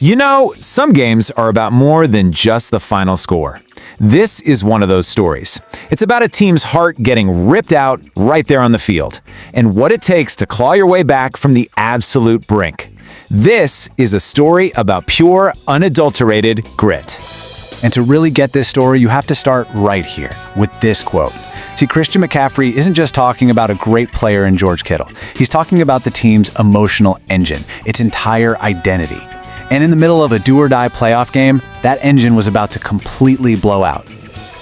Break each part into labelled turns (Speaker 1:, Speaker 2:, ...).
Speaker 1: You know, some games are about more than just the final score. This is one of those stories. It's about a team's heart getting ripped out right there on the field, and what it takes to claw your way back from the absolute brink. This is a story about pure, unadulterated grit.
Speaker 2: And to really get this story, you have to start right here with this quote. See, Christian McCaffrey isn't just talking about a great player in George Kittle. He's talking about the team's emotional engine, its entire identity. And in the middle of a do-or-die playoff game, that engine was about to completely blow out.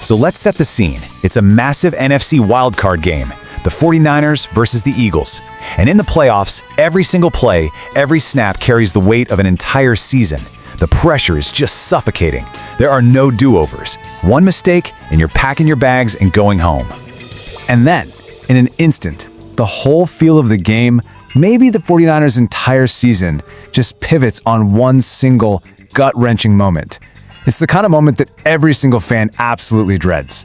Speaker 1: So let's set the scene. It's a massive NFC Wild Card game, the 49ers versus the Eagles. And in the playoffs, every single play, every snap carries the weight of an entire season. The pressure is just suffocating. There are no do-overs. One mistake, and you're packing your bags and going home. And then, in an instant, the whole feel of the game, maybe the 49ers' entire season, just pivots on one single, gut-wrenching moment. It's the kind of moment that every single fan absolutely dreads.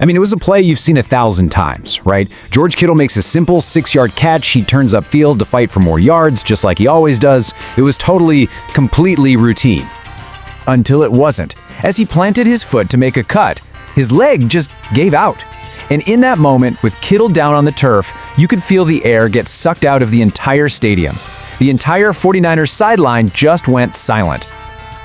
Speaker 1: I mean, it was a play you've seen 1,000 times, right? George Kittle makes a simple 6-yard catch. He turns upfield to fight for more yards, just like he always does. It was completely routine. Until it wasn't. As he planted his foot to make a cut, his leg just gave out. And in that moment, with Kittle down on the turf, you could feel the air get sucked out of the entire stadium. The entire 49ers sideline just went silent.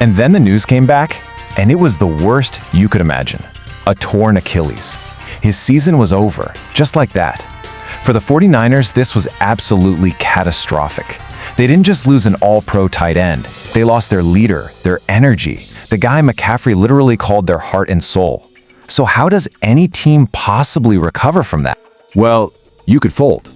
Speaker 1: And then the news came back, and it was the worst you could imagine. A torn Achilles. His season was over, just like that. For the 49ers, this was absolutely catastrophic. They didn't just lose an all-pro tight end. They lost their leader, their energy, the guy McCaffrey literally called their heart and soul. So how does any team possibly recover from that?
Speaker 3: Well, you could fold.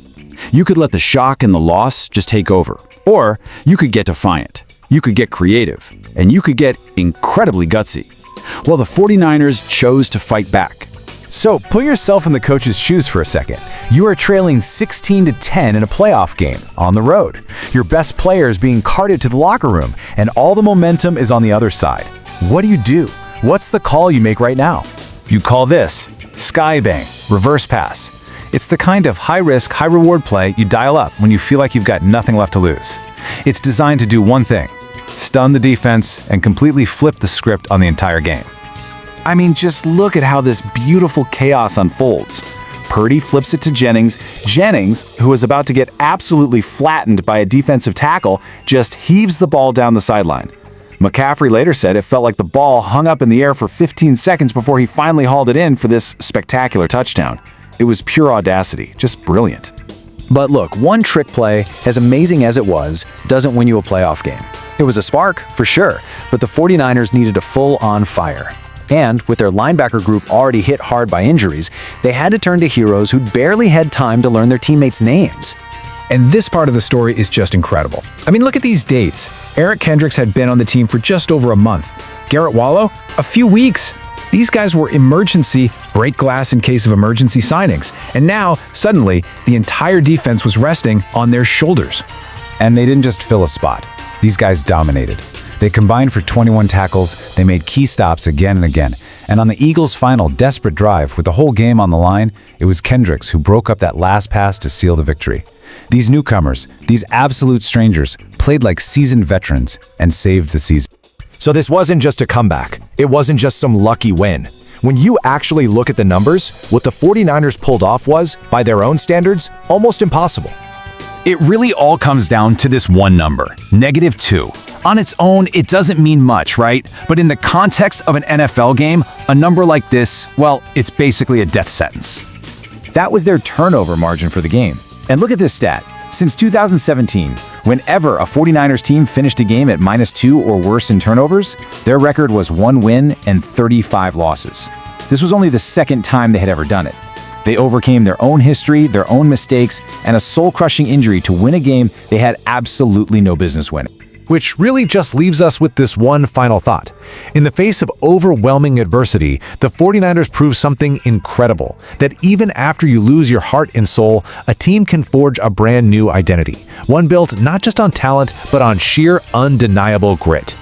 Speaker 3: You could let the shock and the loss just take over. Or you could get defiant. You could get creative. And you could get incredibly gutsy. Well, the 49ers chose to fight back.
Speaker 1: So put yourself in the coach's shoes for a second. You are trailing 16-10 in a playoff game on the road. Your best player is being carted to the locker room, and all the momentum is on the other side. What do? What's the call you make right now? You call this Skyy Bang, reverse pass. It's the kind of high-risk, high-reward play you dial up when you feel like you've got nothing left to lose. It's designed to do one thing: stun the defense and completely flip the script on the entire game. I mean, just look at how this beautiful chaos unfolds. Purdy flips it to Jennings. Jennings, who is about to get absolutely flattened by a defensive tackle, just heaves the ball down the sideline. McCaffrey later said it felt like the ball hung up in the air for 15 seconds before he finally hauled it in for this spectacular touchdown. It was pure audacity, just brilliant. But look, one trick play, as amazing as it was, doesn't win you a playoff game. It was a spark, for sure, but the 49ers needed a full-on fire. And with their linebacker group already hit hard by injuries, they had to turn to heroes who'd barely had time to learn their teammates' names. And this part of the story is just incredible. I mean, look at these dates. Eric Kendricks had been on the team for just over a month. Garrett Wallow, a few weeks. These guys were emergency, break glass in case of emergency signings. And now, suddenly, the entire defense was resting on their shoulders. And they didn't just fill a spot. These guys dominated. They combined for 21 tackles, they made key stops again and again. And on the Eagles' final desperate drive, with the whole game on the line, it was Kendricks who broke up that last pass to seal the victory. These newcomers, these absolute strangers, played like seasoned veterans and saved the season. So this wasn't just a comeback. It wasn't just some lucky win. When you actually look at the numbers, what the 49ers pulled off was, by their own standards, almost impossible. It really all comes down to this one number, -2. On its own, it doesn't mean much, right? But in the context of an NFL game, a number like this, well, it's basically a death sentence. That was their turnover margin for the game. And look at this stat. Since 2017, whenever a 49ers team finished a game at -2 or worse in turnovers, their record was 1 win and 35 losses. This was only the second time they had ever done it. They overcame their own history, their own mistakes, and a soul-crushing injury to win a game they had absolutely no business winning. Which really just leaves us with this one final thought. In the face of overwhelming adversity, the 49ers prove something incredible, that even after you lose your heart and soul, a team can forge a brand new identity, one built not just on talent, but on sheer undeniable grit.